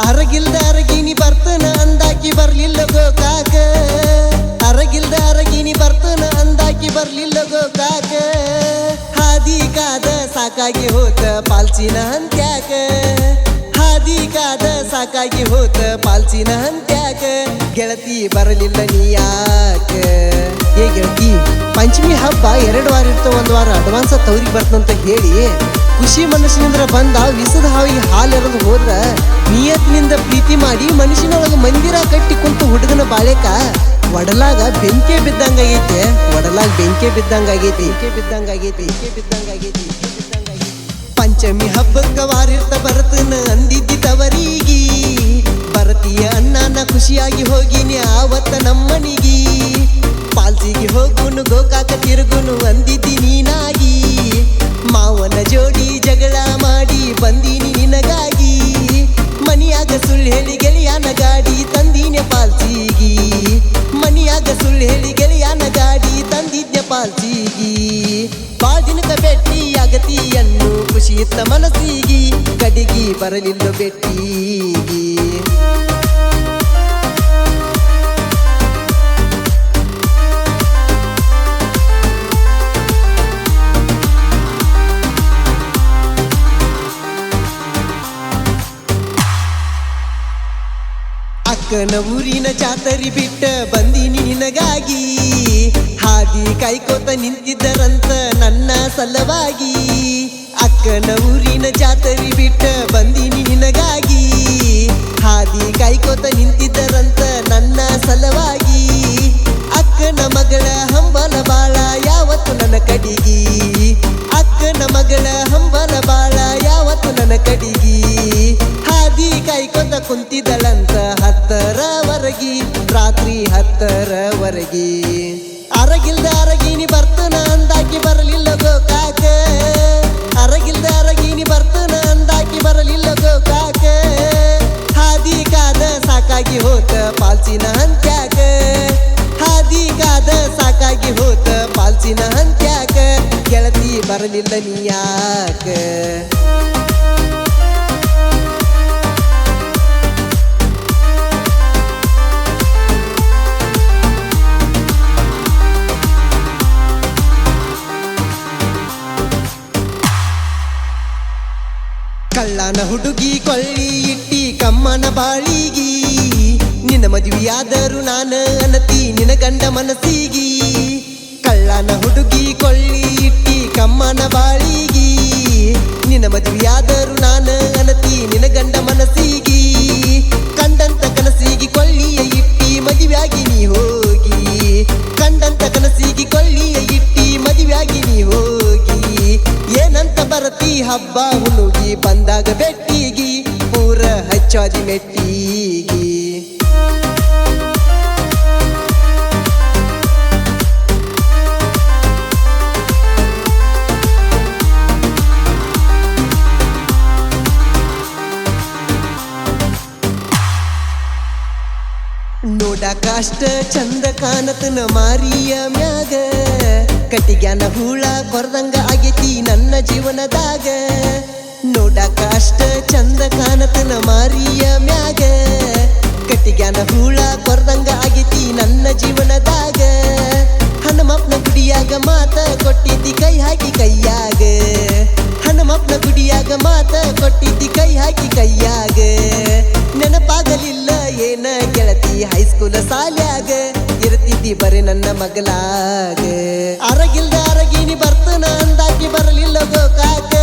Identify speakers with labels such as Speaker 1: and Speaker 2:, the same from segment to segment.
Speaker 1: ಅರಗಿಲ್ದ ಅರಗಿನಿ ಬರ್ತನ ಅಂದಾಕಿ ಬರ್ಲಿಲ್ಲ ಗೋಕಾಕ ಅರಗಿಲ್ದ ಅರಗಿನಿ ಬರ್ತನ ಅಂದಾಕಿ ಬರ್ಲಿಲ್ಲ ಗೋಕಾಕ ಹಾದಿ ಕಾದ ಸಾಕಾಗಿ ಹೋತ ಪಾಲ್ಚಿನ ಹಂತ್ಯಾಕ ಹಾದಿ ಕಾದ ಸಾಕಾಗಿ ಹೋತ ಪಾಲ್ಚಿನ ಹಂತ್ಯಾಕ ಗೆಳತಿ ಬರಲಿಲ್ಲ ನೀ ಯಾಕ ಏ ಗೆಳತಿ ಪಂಚಮಿ ಹಬ್ಬ 2 ವಾರ ಇರ್ತವ 1 ವಾರ ಅಡ್ವಾನ್ಸ್ ತವ್ರಿಗೆ ಬರ್ತಂತ ಹೇಳಿ ಖುಷಿ ಮನಸ್ಸಿನಿಂದ ಬಂದ ವಿಸದ ಹಾವಿಗೆ ಹಾಲೆರೆದು ಹೋದ್ರ ನಿಯತ್ನಿಂದ ಪ್ರೀತಿ ಮಾಡಿ ಮನುಷ್ಯನೊಳಗ ಮಂದಿರ ಕಟ್ಟಿ ಕುಂತು ಹುಡುಗನ ಬಾಳೆಕ ಒಡಲಾಗ ಬೆಂಕಿ ಬಿದ್ದಂಗಾಗೈತೆ ಒಡಲಾಗ ಬೆಂಕಿ ಬಿದ್ದಂಗಾಗೈತಿ ಪಂಚಮಿ ಹಬ್ಬಕ್ಕ ವಾರಿರ್ತ ಬರ್ತನ ಅಂದಿದ್ದಿ ತವರಿಗಿ ಬರತೀಯ ಅಣ್ಣನ ಖುಷಿಯಾಗಿ ಹೋಗಿನಿ ಆವತ್ತ ನಮ್ಮನಿಗಿ ಪಾಲ್ಸಿಗೆ ಹೋಗುನು ಗೋಕಾಕ ತಿರುಗುನು ಅಂದಿದ್ದಿ ನೀನಾಗಿ ಮಾವನ ಜೋಡಿ ಜಗಳ ಮಾಡಿ ಬಂದೀನಿ ನಿನಗಾಗಿ ಮನಿಯಾಗ ಸುಳ್ಳು ಹೇಳಿ ಗೆಳೆಯನ ಗಾಡಿ ತಂದೀನೆ ಪಾಲ್ಸಿಗಿ ಮನಿಯಾಗ ಸುಳ್ಳು ಹೇಳಿ ಗೆಳೆಯನ ಗಾಡಿ ತಂದಿದ್ದೆ ಪಾಲ್ಸಿಗಿ ಬಾದಿನಕ ಬೆಟ್ಟಿ ಅಗತಿಯನ್ನು ಖುಷಿ ಇತ್ತ ಮನಸ್ಸಿಗಿ ಕಡಿಗಿ ಬರಲಿಲ್ಲ ಬೆಟ್ಟಿಗಿ ಅಕ್ಕನ ಊರಿನ ಜಾತರಿ ಬಿಟ್ಟ ಬಂದೀನಿ ನಿನಗಾಗಿ ಹಾದಿ ಕಾಯ್ಕೋತ ನಿಂತಿದ್ದರಂತ ನನ್ನ ಸಲವಾಗಿ ಅಕ್ಕನ ಊರಿನ ಜಾತರಿ ಬಿಟ್ಟ ಬಂದೀನಿ ನಿನಗಾಗಿ ಹಾದಿ ಕಾಯ್ಕೋತ ನಿಂತಿದ್ದರಂತ ನನ್ನ ಸಲವಾಗಿ ಅಕ್ಕನ ಮಗಳ ಹಂಬಲ ಬಾಳ ಯಾವತ್ತು ನನ್ನ ಕಡಿಗಿ ಅಕ್ಕನ ಮಗಳ ಹಂಬಲ ಬಾಳ ಯಾವತ್ತು ನನ್ನ ಕಡಿಗಿ ಹಾದಿ ಕಾಯ್ಕೋತ ಕುಂತಿದ್ದಳಂತ 10ರವರೆಗಿ ರಾತ್ರಿ 10ರವರೆಗಿ ಅರಗಿಲ್ದ ಅರಗಿನಿ ಬರ್ತನ ಅಂದಾಕಿ ಬರಲಿಲ್ಲ ಗೋಕಾಕ ಅರಗಿಲ್ದ ಅರಗಿನಿ ಬರ್ತನ ಅಂದಾಕಿ ಬರಲಿಲ್ಲ ಗೋಕಾಕ ಹಾದಿ ಕಾದ ಸಾಕಾಗಿ ಹೋತ ಪಾಲ್ಸಿನ ಹಂತ್ಯಾಕ ಹಾದಿ ಕಾದ ಸಾಕಾಗಿ ಹೋತ ಪಾಲ್ಸಿನ ಹಂತ್ಯಾಕ ಗೆಳತಿ ಬರಲಿಲ್ಲ ನೀ ಯಾಕ ಕಳ್ಳನ ಹುಡುಗಿ ಕೊಳ್ಳಿ ಇಟ್ಟಿ ಕಮ್ಮನ ಬಾಳಿಗಿ ನಿನ್ನ ಮದುವೆಯಾದರೂ ನಾನು ಅನತಿ ನಿನ್ನ ಗಂಡ ಮನಸ್ಸಿಗಿ ಕಳ್ಳನ ಹುಡುಗಿ ಕೊಳ್ಳಿ ಇಟ್ಟಿ ಕಮ್ಮನ ಬಾಳಿಗಿ ನಿನ್ನ ಮದುವೆಯಾದರೂ ನಾನು ಅನತಿ ನಿನ್ನ ಗಂಡ ಮನಸ್ಸಿಗಿ ಕಂಡಂತ ಕನಸಿಗಿ ಕೊಳ್ಳಿಯ ಇಟ್ಟಿ ಮದುವೆಯಾಗಿ ನೀ ಹೋಗಿ ಕಂಡಂತ ಕನಸಿಗಿ ಕೊಳ್ಳಿಯ ಇಟ್ಟಿ ಮದುವೆಯಾಗಿ ನೀ ಹೋಗಿ ಏನಂತ ಬರತಿ ಹಬ್ಬ ಹುಡುಗಿ ಬಂದಾಗ ಬೆಟ್ಟಿಗಿ ಪೂರ ಹಚ್ಚಾದಿ ಮೆಟ್ಟಿಗಿ ನೋಡಾಕ ಅಷ್ಟ ಚಂದ ಕಾಣತನ ಮಾರಿಯ ಮ್ಯಾಗ ಕಟ್ಟಿಗ್ಯಾನ ಹೂಳ ಕೊರ್ದಂಗ ಆಗೈತಿ ನನ್ನ ಜೀವನದಾಗ ನೋಡಾಕ ಅಷ್ಟ ಚಂದ ಕಾಣತನ ಮಾರಿಯ ಮ್ಯಾಗ ಕಟ್ಟಿಗ್ಯಾನ ಹೂಳ ಕೊರ್ದಂಗ ಆಗೈತಿ ನನ್ನ ಜೀವನದಾಗ ಹನುಮಪ್ಪನ ಗುಡಿಯಾಗ ಮಾತ ಕೊಟ್ಟಿದ್ದಿ ಕೈ ಹಾಕಿ ಕೈಯಾಗ ಹನುಮಪ್ಪನ ಗುಡಿಯಾಗ ಮಾತ ಕೊಟ್ಟಿದ್ದಿ ಕೈ ಹಾಕಿ ಕೈಯಾಗ ನೆನಪಾಗಲಿಲ್ಲ ಏನ ಗೆಳತಿ ಹೈಸ್ಕೂಲ ಸಾಲ್ಯಾಗ ಇರ್ತಿದ್ದಿ ಬರೀ ನನ್ನ ಮಗಲಾಗ ಅರಗಿಲ್ದ ಅರಗಿನಿ ಬರ್ತನ ಅಂದಾಕಿ ಬರಲಿಲ್ಲ ಗೋಕಾಕ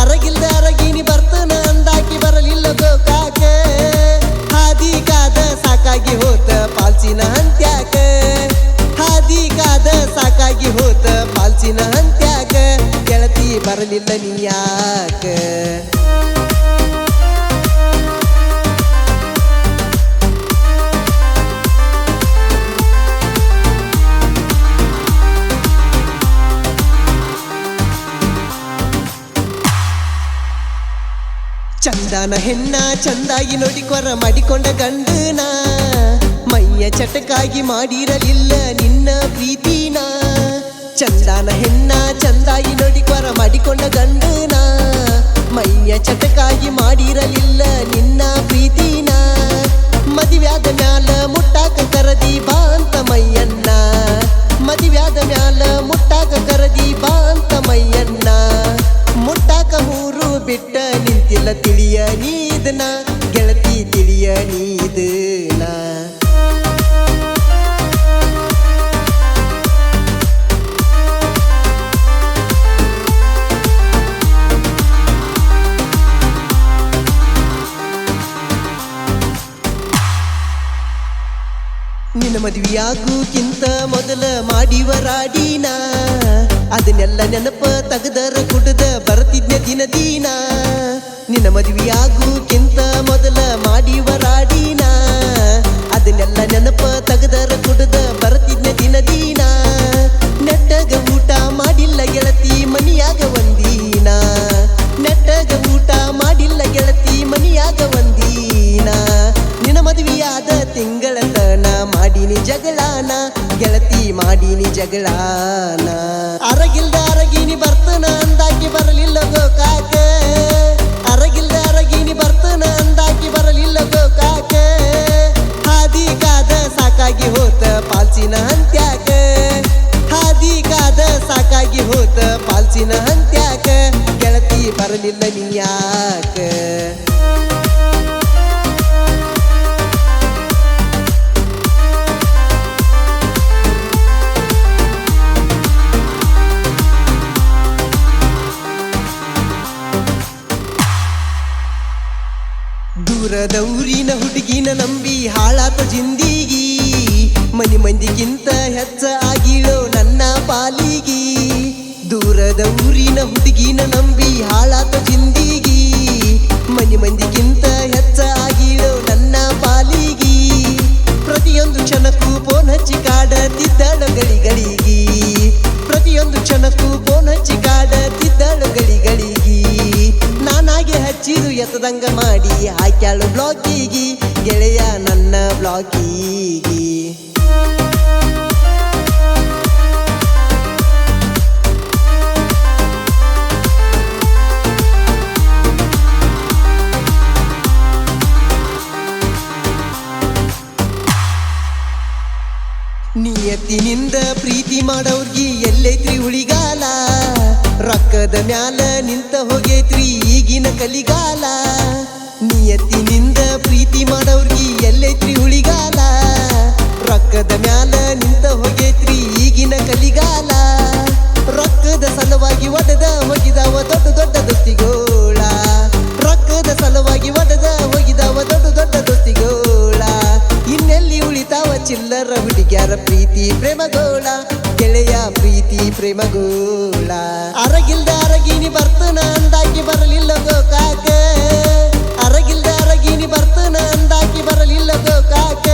Speaker 1: ಅರಗಿಲ್ದ ಅರಗಿನಿ ಬರ್ತನ ಅಂದಾಕಿ ಬರಲಿಲ್ಲ ಗೋಕಾಕ ಹಾದಿ ಕಾದ ಸಾಕಾಗಿ ಹೋತ ಪಾಲ್ಸಿನ ಹಂತ್ಯಾಕ ಹಾದಿ ಕಾದ ಸಾಕಾಗಿ ಹೋತ ಪಾಲ್ಸಿನ ಹಂತ್ಯಾಕ ಗೆಳತಿ ಬರಲಿಲ್ಲ ನೀ ಯಾಕ ಚಂದನ ಹೆಣ್ಣ ಚಂದಾಗಿ ನೋಡಿಕೊರ ಮಾಡಿಕೊಂಡ ಗಂಡನ ಮೈಯ ಚಟಕಾಗಿ ಮಾಡಿರಲಿಲ್ಲ ನಿನ್ನ ಪ್ರೀತಿನ ಚಂದನ ಹೆಣ್ಣ ಚಂದಾಗಿ ನೋಡಿಕೊರ ಮಾಡಿಕೊಂಡ ಗಂಡನ ಮೈಯ ಚಟಕಾಗಿ ಮಾಡಿರಲಿಲ್ಲ ನಿನ್ನ ಪ್ರೀತಿನ ಮದುವ್ಯಾದ ಮ್ಯಾಲ ಮುಟ್ಟಾಕ ಕರದಿ ಬಾ ಅಂತ ಮೈಯನ್ನ ಮದುವ್ಯಾದ ಮ್ಯಾಲ ಮುಟ್ಟಾಕ ಕರದಿ ಬಾ ಅಂತ ಮೈಯನ್ನ ಮುಟ್ಟಾಕ ಮೂರು ಬಿಟ್ಟ ನಿಂತಿಲ್ಲ ತಿಳಿಯ ನೀದನ ಗೆಳತಿ ತಿಳಿಯ ನೀದನ ನಿನ್ನ ಮದುವೆಯಾಗುಕ್ಕಿಂತ ಮೊದಲ ಮಾಡಿವರಾಡಿನ ಅದನ್ನೆಲ್ಲ ನೆನಪ ತಗದರ ಕುಡ್ದ ಬರ್ತಿದ್ನ ದಿನ ದಿನ ನಿನ್ನ ಮದುವೆಯಾಗುಕ್ಕಿಂತ ಮೊದಲ ಮಾಡಿವರಾಡಿನ ಅದನ್ನೆಲ್ಲ ನೆನಪ ತಗದರ ಕುಡ್ದ ಬರ್ತಿದ್ನ ದಿನ ದಿನ ನೆಟ್ಟಗ ಊಟ ಮಾಡಿಲ್ಲ ಗೆಳತಿ ಮನಿಯಾಗ ಒಂದಿನ ನೆಟ್ಟಗ ಊಟ ಮಾಡಿಲ್ಲ ಗೆಳತಿ ಮನಿಯಾಗ ಒಂದಿನ ನಿನ್ನ ಮದುವೆಯಾದ ತಿಂಗಳ ತನ ಮಾಡೀನಿ ಜಗಳಾನ ಗೆಳತಿ ಮಾಡೀನಿ ಜಗಳಾನ ಅರಗಿಲ್ದ ಅರಗಿನಿ ಬರ್ತನ ಅಂದಾಕಿ ಬರಲಿಲ್ಲ ಗೋಕಾಕ ಅರಗಿಲ್ದ ಅರಗಿನಿ ಬರ್ತನ ಅಂದಾಕಿ ಬರಲಿಲ್ಲ ಗೋಕಾಕ ಹಾದಿ ಕಾದ ಸಾಕಾಗಿ ಹೋತ ಪಾಲ್ಸಿನ ಹಂತ್ಯಾಕ ಹಾದಿ ಕಾದ ಸಾಕಾಗಿ ಹೋತ ಪಾಲ್ಸಿನ ಹಂತ್ಯಾಕ ಗೆಳತಿ ಬರಲಿಲ್ಲ ನೀಯಾಕ ದೂರದ ಊರಿನ ಹುಡುಗಿನ ನಂಬಿ ಹಾಳಾತ ಜಿಂದಿಗಿ ಮನಿ ಮಂದಿಗಿಂತ ಹೆಚ್ಚ ಆಗಿಳೋ ನನ್ನ ಪಾಲಿಗಿ ದೂರದ ಊರಿನ ಹುಡುಗಿನ ನಂಬಿ ಹಾಳಾತ ಜಿಂದಿಗಿ ಮನಿ ಮಂದಿಗಿಂತ ಹೆಚ್ಚ ಆಗಿಳೋ ನನ್ನ ಪಾಲಿಗಿ ಪ್ರತಿಯೊಂದು ಕ್ಷಣಕ್ಕೂ ಫೋನ್ ಹಚ್ಚಿ ಕಾಡತಿದ್ದಳು ಗಳಿಗಳಿಗಿ ಪ್ರತಿಯೊಂದು ಕ್ಷಣಕ್ಕೂ ಫೋನ್ ಹಚ್ಚಿ ಕಾಡತಿದ್ದಳು ಗಳಿಗಳಿಗಿ ನಾನಾಗೆ ಹಚ್ಚಿದು ಎತ್ತದಂಗ ಮಾಡಿ ಹಾಕ್ಯಾಳು ಬ್ಲಾಕಿಗಿ ಗೆಳೆಯ ನನ್ನ ಬ್ಲಾಕಿಗಿ ನಿಯತ್ತಿನಿಂದ ಪ್ರೀತಿ ಮಾಡೋರ್ಗಿ ಎಲ್ಲೈತ್ರಿ ಉಳಿಗಾಲ ರೊಕ್ಕದ ಮ್ಯಾಲ ನಿಂತ ಹೋಗೈತ್ರಿ ಈಗಿನ ಕಲಿಗಾಲ ನಿಯತ್ತಿನಿಂದ ಪ್ರೀತಿ ಮಾಡೋರ್ಗಿ ಎಲ್ಲೈತ್ರಿ ಉಳಿಗಾಲ ರೊಕ್ಕದ ಮ್ಯಾಲ ನಿಂತ ಹೋಗೈತ್ರಿ ಈಗಿನ ಕಲಿಗಾಲ ರೊಕ್ಕದ ಸಲುವಾಗಿ ಒಡೆದ ಹೋಗಿದಾವ ದೊಡ್ಡ ದೊಡ್ಡ ದೋಸ್ತಿಗೋಳ ರೊಕ್ಕದ ಸಲುವಾಗಿ ಒಡೆದ ಹೋಗಿದಾವ ದೊಡ್ಡ ದೊಡ್ಡ ದೋಸ್ತಿಗೋಳ ಇನ್ನೆಲ್ಲಿ ಉಳಿತಾವ ಚಿಲ್ಲರ ಹುಡುಗ್ಯಾರ ಪ್ರೀತಿ ಪ್ರೇಮಗೋಳ ಗೆಳೆಯ ಪ್ರೀತಿ ಪ್ರೇಮಗೋಳ ಅರಗಿಲ್ದ ಅರಗಿನಿ ಬರ್ತನ ಅಂದಾಕಿ ಬರಲಿಲ್ಲ ಗೋಕಾಕ ಅರಗಿಲ್ದ ಅರಗಿನಿ ಬರ್ತನ ಅಂದಾಕಿ ಬರಲಿಲ್ಲ ಗೋಕಾಕ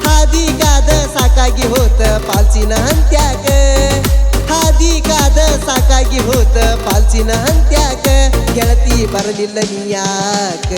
Speaker 1: ಹಾದಿ ಕಾದ ಸಾಕಾಗಿ ಹೋತ ಪಾಲ್ಸಿನ ಹಂತ್ಯಾಕ ಹಾದಿ ಕಾದ ಸಾಕಾಗಿ ಹೋತ ಪಾಲ್ಸಿನ ಹಂತ್ಯಾಕ ಗೆಳತಿ ಬರಲಿಲ್ಲ ನೀಯಾಕ